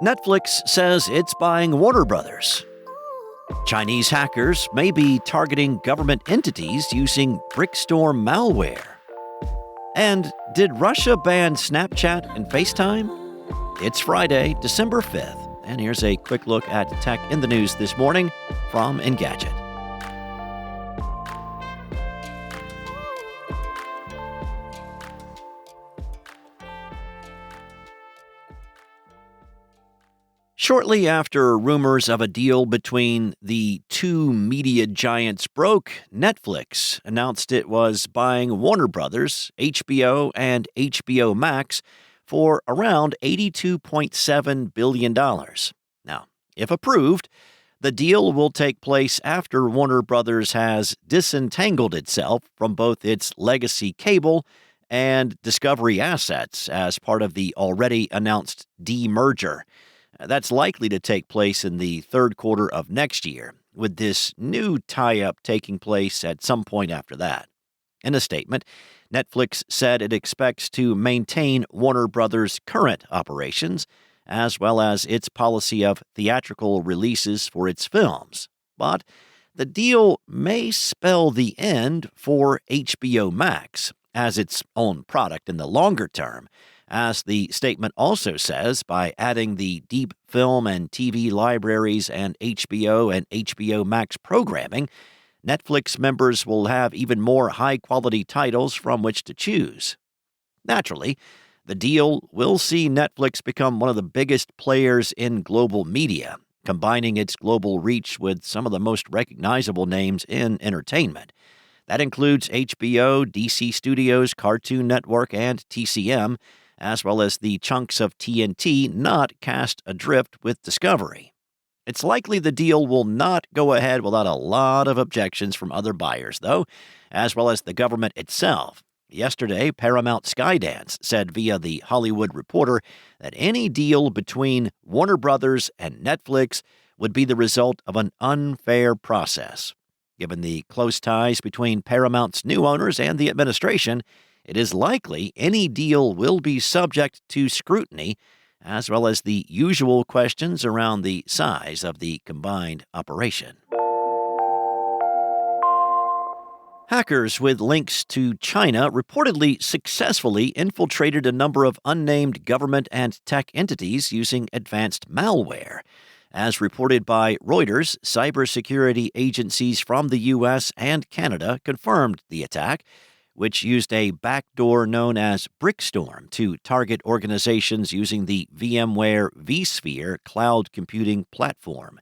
Netflix says it's buying Warner Brothers. Chinese hackers may be targeting government entities using Brickstorm malware. And did Russia ban Snapchat and FaceTime? It's Friday, December 5th, and here's a quick look at tech in the news this morning from Engadget. Shortly after rumors of a deal between the two media giants broke, Netflix announced it was buying Warner Brothers, HBO and HBO Max for around $82.7 billion. Now, if approved, the deal will take place after Warner Brothers has disentangled itself from both its legacy cable and Discovery assets as part of the already announced demerger. That's likely to take place in the third quarter of next year, with this new tie-up taking place at some point after that. In a statement, Netflix said it expects to maintain Warner Brothers' current operations, as well as its policy of theatrical releases for its films. But the deal may spell the end for HBO Max as its own product in the longer term, as the statement also says, by adding the deep film and TV libraries and HBO Max programming, Netflix members will have even more high-quality titles from which to choose. Naturally, the deal will see Netflix become one of the biggest players in global media, combining its global reach with some of the most recognizable names in entertainment. That includes HBO, DC Studios, Cartoon Network, and TCM, as well as the chunks of TNT not cast adrift with Discovery. It's likely the deal will not go ahead without a lot of objections from other buyers, though, as well as the government itself. Yesterday, Paramount Skydance said via The Hollywood Reporter that any deal between Warner Brothers and Netflix would be the result of an unfair process. Given the close ties between Paramount's new owners and the administration, it is likely any deal will be subject to scrutiny, as well as the usual questions around the size of the combined operation. Hackers with links to China reportedly successfully infiltrated a number of unnamed government and tech entities using advanced malware. As reported by Reuters, cybersecurity agencies from the U.S. and Canada confirmed the attack, which used a backdoor known as Brickstorm to target organizations using the VMware vSphere cloud computing platform.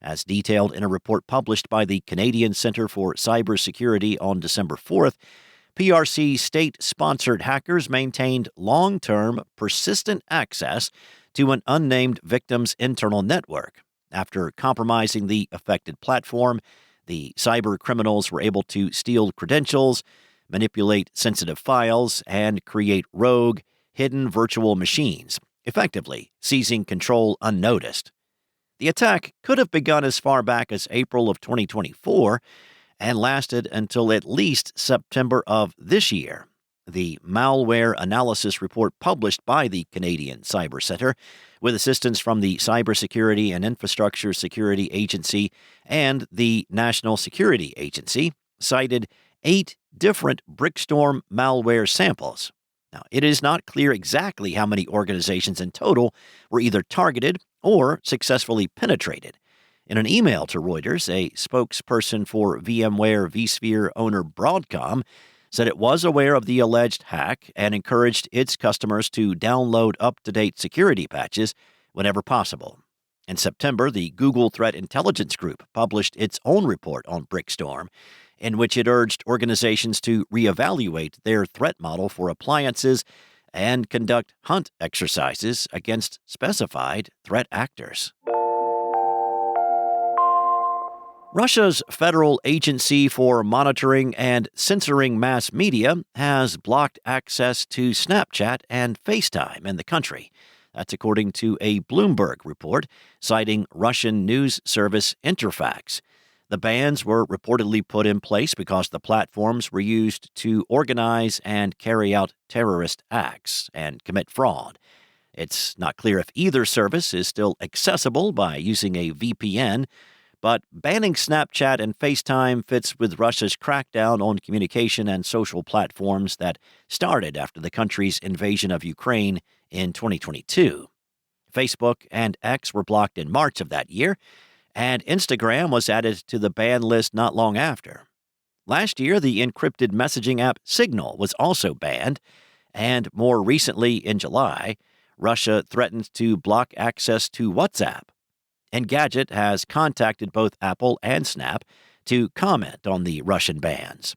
As detailed in a report published by the Canadian Centre for Cybersecurity on December 4th, PRC state-sponsored hackers maintained long-term, persistent access to an unnamed victim's internal network. After compromising the affected platform, the cyber criminals were able to steal credentials, manipulate sensitive files, and create rogue, hidden virtual machines, effectively seizing control unnoticed. The attack could have begun as far back as April of 2024 and lasted until at least September of this year. The malware analysis report published by the Canadian Cyber Centre, with assistance from the Cybersecurity and Infrastructure Security Agency and the National Security Agency, cited 8 different Brickstorm malware samples. Now, it is not clear exactly how many organizations in total were either targeted or successfully penetrated. In an email to Reuters, a spokesperson for VMware vSphere owner Broadcom said it was aware of the alleged hack and encouraged its customers to download up-to-date security patches whenever possible. In September, the Google Threat Intelligence Group published its own report on Brickstorm, in which it urged organizations to reevaluate their threat model for appliances and conduct hunt exercises against specified threat actors. Russia's Federal Agency for Monitoring and Censoring Mass Media has blocked access to Snapchat and FaceTime in the country. That's according to a Bloomberg report citing Russian news service Interfax. The bans were reportedly put in place because the platforms were used to organize and carry out terrorist acts and commit fraud. It's not clear if either service is still accessible by using a VPN, but banning Snapchat and FaceTime fits with Russia's crackdown on communication and social platforms that started after the country's invasion of Ukraine in 2022. Facebook and X were blocked in March of that year, and Instagram was added to the ban list not long after. Last year, the encrypted messaging app Signal was also banned, and more recently, in July, Russia threatened to block access to WhatsApp. Engadget has contacted both Apple and Snap to comment on the Russian bans.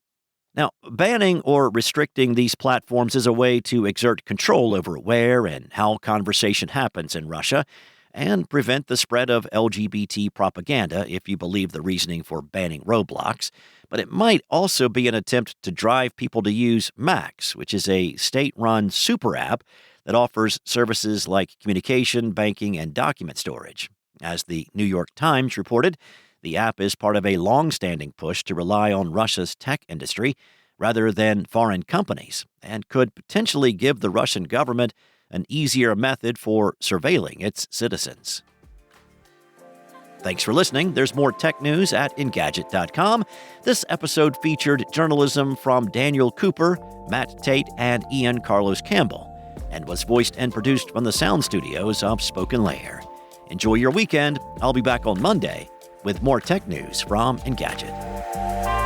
Now, banning or restricting these platforms is a way to exert control over where and how conversation happens in Russia and prevent the spread of LGBT propaganda if you believe the reasoning for banning Roblox. But it might also be an attempt to drive people to use Max, which is a state-run super app that offers services like communication, banking, and document storage. As the New York Times reported, the app is part of a long-standing push to rely on Russia's tech industry rather than foreign companies, and could potentially give the Russian government an easier method for surveilling its citizens. Thanks for listening. There's more tech news at Engadget.com. This episode featured journalism from Daniel Cooper, Matt Tate, and Ian Carlos Campbell, and was voiced and produced from the sound studios of Spoken Layer. Enjoy your weekend. I'll be back on Monday with more tech news from Engadget.